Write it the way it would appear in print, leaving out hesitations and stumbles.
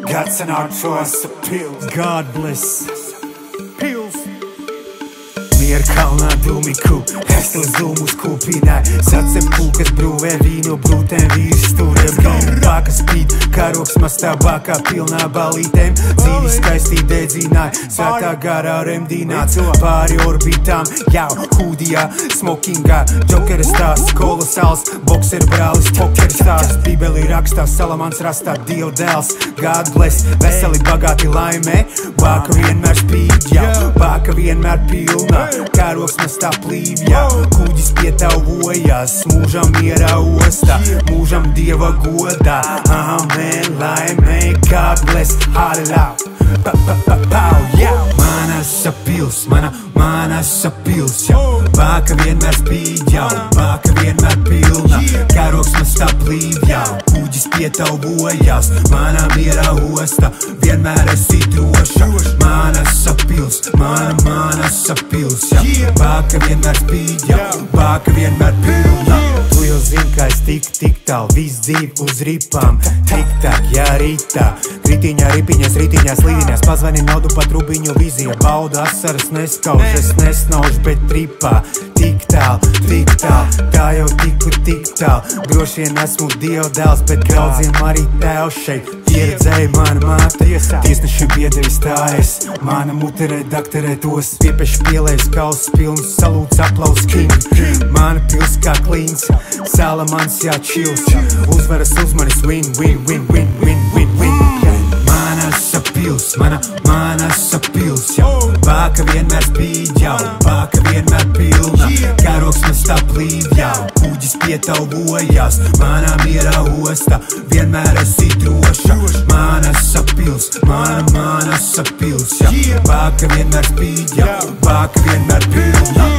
God's an art for us a pills. God bless. Pills. Mier kalnā dūmiku, Hestels dūmus kūpināja. Sacep kūkas brūvē vīnu, brūtēm vīrs stūrē brīnu. Baka spīd, karoks mastā bakā pilnā balītēm. Dzīvi skaistī dēdzināja, svētā garā remdīnāts. Pāri orbītām, jau hūdijā, smokingā. Džokera stāsts, kolosāls, bokser brālis, poker stāsts. Bībelī rakstā, Salamans rastā, Dievu dēls. God bless, veseli bagāti laimē. Baka vienmēr spīd, jau, baka vienmēr pilnā. Kāroks mastā plīvjā, kuģis pietavojās, mūžam mierā ostā, mūžam Dieva godā. Amen, laimē, God bless, hallelujah. Mana sapils, mana sapils, jau, baka vienmēr spīd, jau, baka vienmēr pilna. Kāroks mastā plīvjā, kuģis pietavojās, mana mierā ostā, vienmēr esi droša. Mana sapils, mana sapils, jau, baka vienmēr spīd, jau, baka vienmēr pilna. Tu jau zini, kā es tik tālu, viss dzīvi uz ripām. Tik tak, jā, rītā, kritiņā, ripiņas, rītiņās, līdiņās. Pazvani naudu pat rubiņu vizija, bauda asaras neskauž, es nesnauž, bet tripā. Tik tālu, tā jau tiku tik tālu. Droši vien esmu Dieva dēls, bet daudziem arī tēvs šeit. Pieredzēja mana māte, tiesnešiem biedri stājas. Mana mute redaktorē tos, piepeši pielējas kausus pilns, salūts aplaus king. Mana pils kā klīns, Salamans jā čils. Uzvaras uzmanis win, win, win, win, win, win, win. Mana sapils, mana sapils, jau, baka vienmēr spīd, jau, baka vienmēr pilna. Kāroks mastā plīv, jau, kuģis pietavojās, manā mierā ostā, vienmēr esi droša. Mana sapils, mana sapils, jau, baka vienmēr spīd, jau, baka vienmēr pilna.